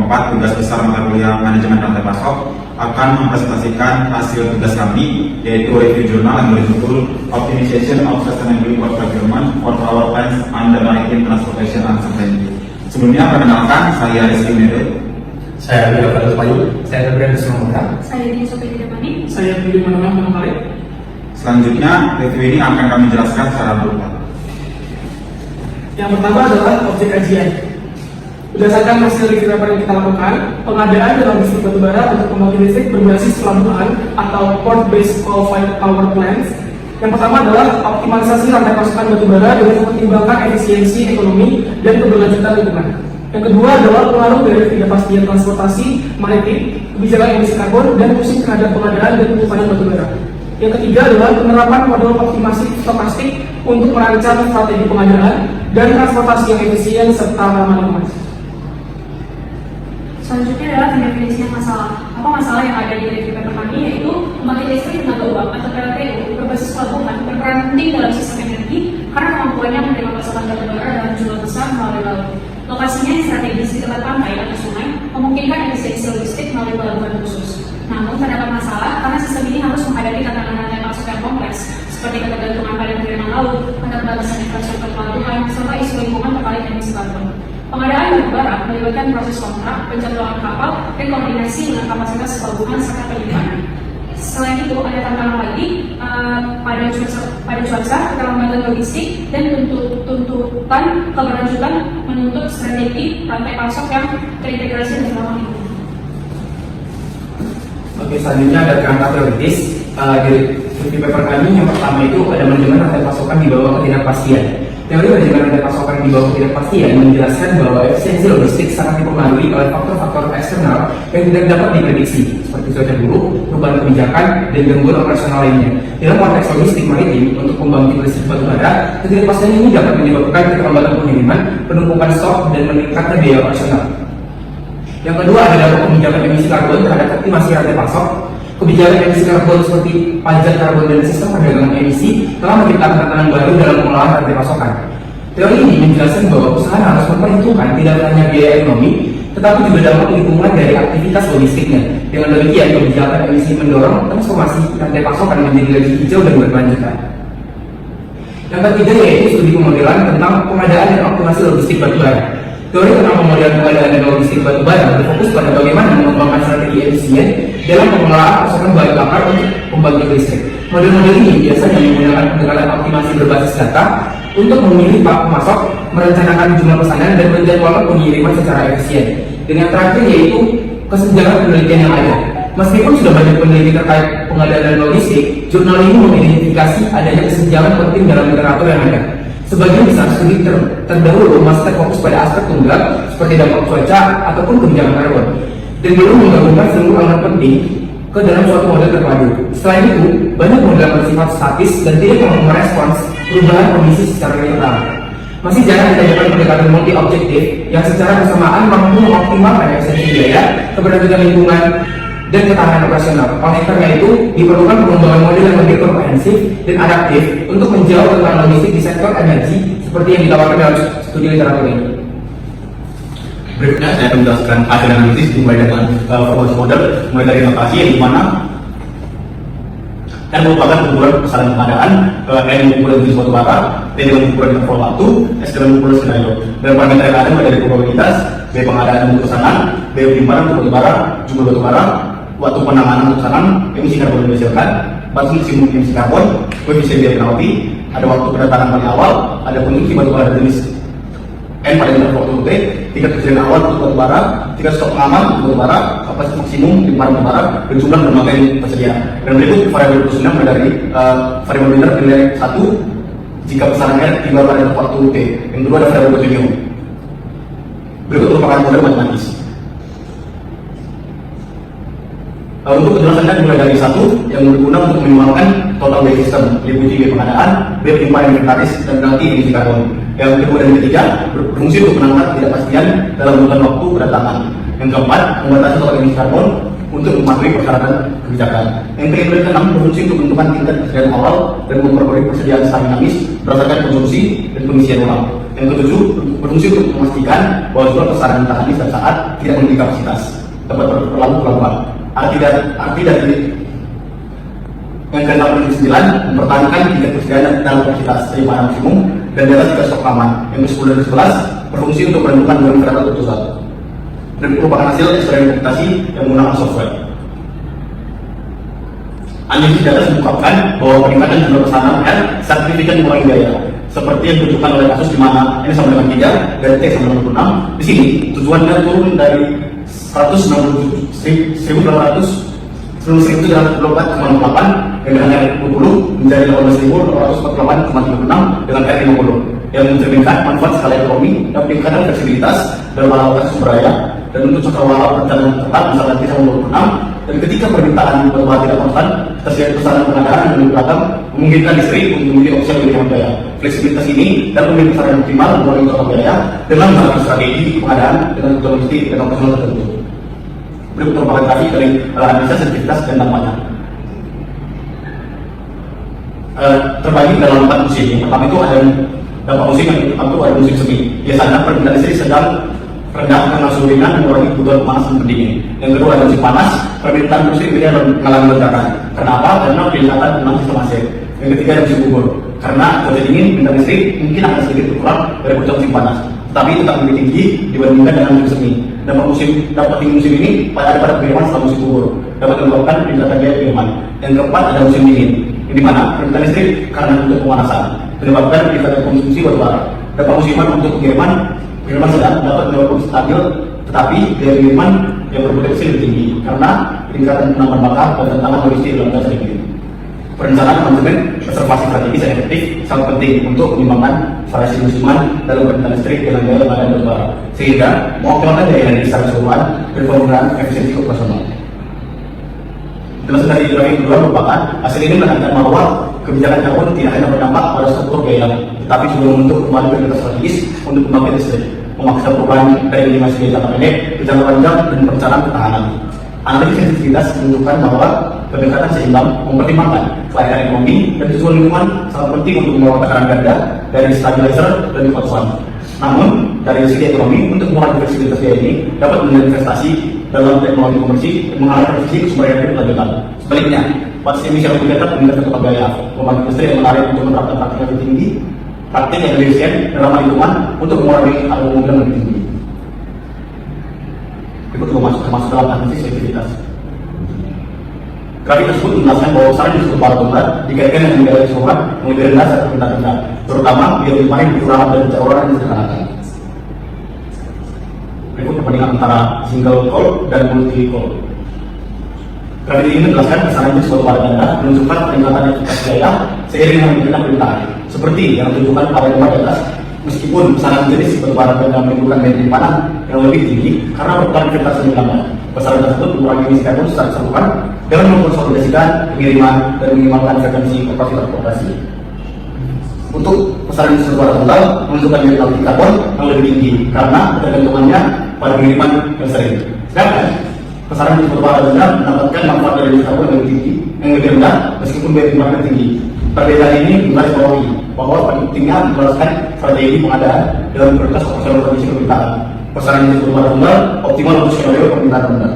keempat, tugas besar mata kuliah manajemen rantai pasok akan mempresentasikan hasil tugas kami, yaitu review jurnal yang berjudul Optimization of Sustainable Port Procurement for Power Plants under Maritime Transportation and Sustainability. Sebelumnya, perkenalkan, saya Rizky Mede. Saya Bida Fadil Payu. Saya Febrian Desmondra. Saya Dini Sophie Didemani. Saya Budi Manongan Manongarik. Selanjutnya, review ini akan kami jelaskan secara berulang. Yang pertama adalah objek kajian. Berdasarkan hasil review paper yang kita lakukan, pengadaan dan logistik batubara untuk pembangkit listrik berbasis pelabuhan atau port-based coal-fired power plants. Yang pertama adalah optimalisasi rantai pasokan batubara dengan mempertimbangkan efisiensi ekonomi dan keberlanjutan lingkungan. Yang kedua adalah pengaruh dari ketidakpastian transportasi maritim, kebijakan emisi karbon, dan fungsi terhadap pengadaan dan penyimpanan batubara. Yang ketiga adalah penerapan model optimasi stokastik untuk merancang strategi pengadaan dan transportasi yang efisien serta ramah lingkungan. Selanjutnya adalah pendefinisian masalah. Apa masalah yang ada di review paper kami, yaitu pembangkit listrik tenaga uap atau PLTU berbasis pelabuhan berperan penting dalam sistem energi karena kemampuannya menerima pasokan batubara dalam jumlah besar melalui laut. Lokasinya yang strategis di tempat pantai atau sungai memungkinkan efisiensi logistik melalui pelabuhan khusus. Namun terdapat masalah karena sistem ini harus menghadapi tantangan rantai pasok yang kompleks seperti ketergantungan pada kiriman laut, keterbatasan infrastruktur pelabuhan, serta isu lingkungan terkait emisi karbon. Pengadaan batubara melibatkan proses kontrak, penjadwalan kapal, dan koordinasi dengan kapasitas pelabuhan serta penyimpanan. Selain itu, ada tantangan lagi pada cuaca, keterlambatan logistik, dan tuntutan keberlanjutan menuntut strategi rantai pasok yang terintegrasi dan ramah lingkungan. Oke, selanjutnya ada kerangka teoritis. Di review paper kami yang pertama itu ada manajemen rantai pasokan di bawah ketidakpastian. Teori manajemen rantai pasokan di bawah ketidakpastian menjelaskan bahwa efisiensi logistik sangat dipengaruhi oleh faktor-faktor eksternal yang tidak dapat diprediksi, seperti cuaca buruk, perubahan kebijakan, dan gangguan operasional lainnya. Dalam konteks logistik maritim untuk pembangkit listrik batubara, ketidakpastian ini dapat menyebabkan keterlambatan pengiriman, penumpukan stok, dan meningkatnya biaya operasional. Yang kedua adalah kebijakan emisi karbon terhadap optimasi rantai pasok. Kebijakan emisi karbon seperti pajak karbon dan sistem perdagangan emisi telah menciptakan tantangan baru dalam pengelolaan rantai pasokan. Teori ini menjelaskan bahwa perusahaan harus memperhitungkan tidak hanya biaya ekonomi, tetapi juga dampak lingkungan dari aktivitas logistiknya. Dengan demikian, kebijakan emisi mendorong transformasi rantai pasokan menjadi lebih hijau dan berkelanjutan. Yang ketiga yaitu studi pemodelan tentang pengadaan dan optimasi logistik batubara. Teori tentang pemodelan pengadaan dan logistik batubara berfokus pada bagaimana mengembangkan strategi efisien dalam pengelolaan pasokan bahan bakar untuk pembangkit listrik. Model-model ini biasanya menggunakan pendekatan optimasi berbasis data untuk memilih pemasok, merencanakan jumlah pesanan, dan menjadwalkan pengiriman secara efisien. Dan yang terakhir yaitu kesenjangan penelitian yang ada. Meskipun sudah banyak peneliti terkait pengadaan dan logistik, jurnal ini mengidentifikasi adanya kesenjangan penting dalam literatur yang ada. Sebagian besar studi terdahulu masih terfokus pada aspek tunggal seperti dampak cuaca ataupun kebijakan karbon, dan belum menggabungkan seluruh elemen penting ke dalam suatu model terpadu. Selain itu, banyak model yang bersifat statis dan tidak mampu merespons perubahan kondisi secara real. Masih jarang ditemukan pendekatan multi objektif yang secara bersamaan mampu mengoptimalkan efisiensi biaya, keberlanjutan lingkungan, dan ketahanan operasional. Oleh karena itu, diperlukan pengembangan model yang lebih komprehensif dan adaptif untuk menjawab tentang logistik di sektor energi seperti yang ditawarkan dalam studi literatur ini. Berikutnya saya akan menjelaskan hasil analisis dimulai dengan performance model, mulai dari lokasi yang dimana dan merupakan ukuran pesanan pengadaan, N mengukur jenis batubara, T dengan ukuran interval waktu, S dengan mengukur skenario. Dan parameter yang ada mulai dari probabilitas, B pengadaan untuk pesanan, B penyimpanan untuk batubara, jumlah batubara, waktu penanganan untuk pesanan, emisi karbon yang dihasilkan, batas maksimum emisi karbon, koefisien biaya penalti, ada waktu kedatangan paling awal, ada konsumsi batubara jenis N pada interval waktu T, tingkat kejadian awal untuk batubara, tingkat stok pengaman untuk batubara, kapasitas maksimum limpahan batubara, dan jumlah dermaga yang tersedia. Dan berikut variabel perusahaan mulai dari variabel binder nilai 1 jika pesanan R tiba pada interval waktu T. Yang kedua ada variabel continuum. Berikut merupakan model matematis. Untuk kejelasannya dimulai dari 1 yang berguna untuk meminimalkan total biaya sistem, meliputi biaya pengadaan, biaya penyimpanan inventaris, dan penalti emisi karbon. Yang kedua dan ketiga berfungsi untuk menangkap ketidakpastian dalam urutan waktu kedatangan. Yang keempat, membatasi total emisi karbon untuk mematuhi persyaratan kebijakan. Yang ke-6, berfungsi untuk menentukan tingkat kesediaan awal dan memperoleh persediaan secara dinamis berdasarkan konsumsi dan pengisian ulang. Yang ke-7, berfungsi untuk memastikan bahwa sebuah persaraan mentahanis dan saat tidak memiliki kapasitas dapat berlaku pelan-pelan. Arti dari yang ke-9, mempertahankan tingkat persediaan dalam kapasitas penyimpanan maksimum dan data tingkat stok aman. Yang ke-10 dan ke-11, berfungsi untuk menentukan dengan kereta keputusan dan merupakan hasil eksperimentasi yang menggunakan software. Analisis data mengungkapkan bahwa peningkatan jumlah pesanan dan signifikan mengurangi biaya, seperti yang ditunjukkan oleh kasus di mana ini sama dengan 3 dan T sama dengan 26. Di sini tujuannya turun dari 164,8 yang dengan R 20 menjadi 18.848,36 dengan R 50 yang mencerminkan manfaat skala ekonomi dan peningkatan fleksibilitas dalam alokasi sumber daya dan untuk cakrawala perencanaan tetap misalnya T sama 26. Dan ketika permintaan batubara tidak konstan, tersedia pesanan pengadaan dan belakang memungkinkan listrik untuk memiliki opsi yang lebih hemat daya. Fleksibilitas ini dan memiliki pesanan yang optimal mengurangi total biaya dengan menggunakan strategi pengadaan dengan kebutuhan logistik dan operasional tertentu. Berikut merupakan grafik dari analisa sensitivitas dan dampaknya. Terbagi dalam 4 musim. Yang pertama itu ada dampak musim, yang pertama itu ada musim semi. Biasanya permintaan listrik sedang rendah karena suhu ringan mengurangi kebutuhan panas dan pendingin. Yang kedua ada musim panas, permintaan listrik tidak mengalami lonjakan. Kenapa? Karena peningkatan memang sistem AC. Yang ketiga ada musim gugur, karena cuaca dingin permintaan listrik mungkin akan sedikit berkurang dari musim panas, tapi tetap lebih tinggi dibandingkan dengan musim semi. Dampak tinggi musim ini pada pengiriman setelah musim gugur dapat menyebabkan peningkatan biaya pengiriman. Yang keempat ada musim dingin, di mana permintaan listrik karena untuk pemanasan menyebabkan peningkatan konsumsi batubara. Dampak musiman untuk pengiriman sedang dapat menyebabkan stabil, tetapi biaya pengiriman yang berpotensi lebih tinggi karena peningkatan penambahan bakar dan tantangan logistik dalam jangka sedikit. Perencanaan manajemen reservasi strategis yang efektif sangat penting untuk menyeimbangkan variasi musiman dalam permintaan listrik dengan biaya pengadaan batubara, sehingga mengoptimalkan daya energi secara keseluruhan dan penggunaan efisiensi operasional. Jelasan dari grafik kedua merupakan hasil ini menekankan bahwa kebijakan karbon tidak hanya berdampak pada sektor biaya, tetapi juga membentuk kembali prioritas strategis untuk pembangkit listrik, memaksa perubahan dari minimasi biaya jangka pendek ke jangka panjang dan perencanaan ketahanan. Analisis sensitivitas menunjukkan bahwa pendekatan seimbang mempertimbangkan kelayakan ekonomi dan tujuan lingkungan sangat penting untuk membawa tekanan ganda dari stabilizer dan kepatuhan. Namun, dari segi ekonomi, untuk mengurangi fleksibilitas biaya ini dapat menjadi investasi dalam teknologi komersi dan mengalahkan revisi ke sumber energi berkelanjutan. Sebaliknya, batas emisi yang lebih dekat meningkatkan total biaya, pembangkit listrik yang menarik untuk menerapkan praktik yang lebih tinggi, praktik yang lebih efisien dan ramah lingkungan untuk mengurangi arus mobil yang lebih tinggi. Berikut termasuk dalam analisis efektivitas. Grafik tersebut menjelaskan bahwa saran di suatu batubara dikaitkan dengan biaya keseluruhan yang lebih rendah saat permintaan rendah, terutama biaya penyimpanan yang dikurangi dan pencauran yang disederhanakan. Berikut perbandingan antara single core dan multi core. Grafik ini menjelaskan besaran di suatu batubara ganda menunjukkan peningkatan efektivitas biaya seiring dengan meningkatnya permintaan, seperti yang ditunjukkan pada gambar di atas. Meskipun besaran jenis batubara ganda menimbulkan daya penyimpanan yang lebih tinggi karena perputaran investasi lebih lambat, besaran tersebut mengurangi emisi karbon secara keseluruhan dengan mengkonsolidasikan pengiriman dan mengimbankan frekuensi operasi transportasi. Untuk besaran jenis batubara total menunjukkan nilai karbon yang lebih tinggi karena ketergantungannya pada pengiriman yang sering. Sedangkan besaran jenis batubara ganda mendapatkan manfaat dari emisi karbon yang lebih tinggi, yang lebih rendah meskipun biaya penyimpanan tinggi. Perbedaan ini menggaris bawahi bahwa pentingnya menjelaskan strategi pengadaan dalam prioritas operasional kondisi permintaan. Besaran jenis batubara tunggal optimal untuk skenario permintaan rendah.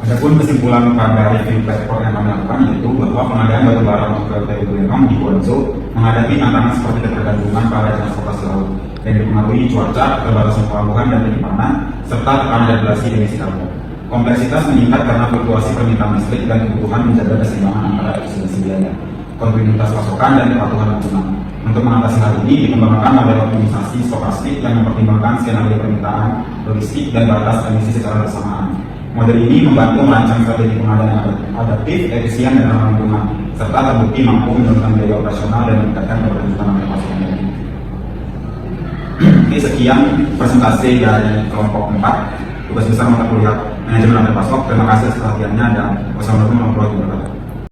Adapun kesimpulan pada review platform yang kami lakukan yaitu bahwa pengadaan batubara untuk PLTU Riau di Guangzhou menghadapi tantangan seperti ketergantungan pada transportasi laut yang dipengaruhi cuaca, keterbatasan pelabuhan dan penyimpanan, serta tekanan regulasi emisi karbon. Kompleksitas meningkat karena fluktuasi permintaan listrik dan kebutuhan menjaga keseimbangan antara efisiensi biaya, kontinuitas pasokan dan kepatuhan lingkungan. Untuk mengatasi hal ini dikembangkan model optimisasi stokastik yang mempertimbangkan skenario permintaan, logistik dan batas emisi secara bersamaan. Model ini membantu merancang strategi pengadaan yang adaptif, efisien dan ramah lingkungan, serta terbukti mampu menurunkan biaya operasional dan meningkatkan keberlanjutan pasokan energi. Ini sekian presentasi dari kelompok 4 tugas besar mata kuliah manajemen rantai pasok. Terima kasih atas perhatiannya dan wassalamualaikum warahmatullahi wabarakatuh.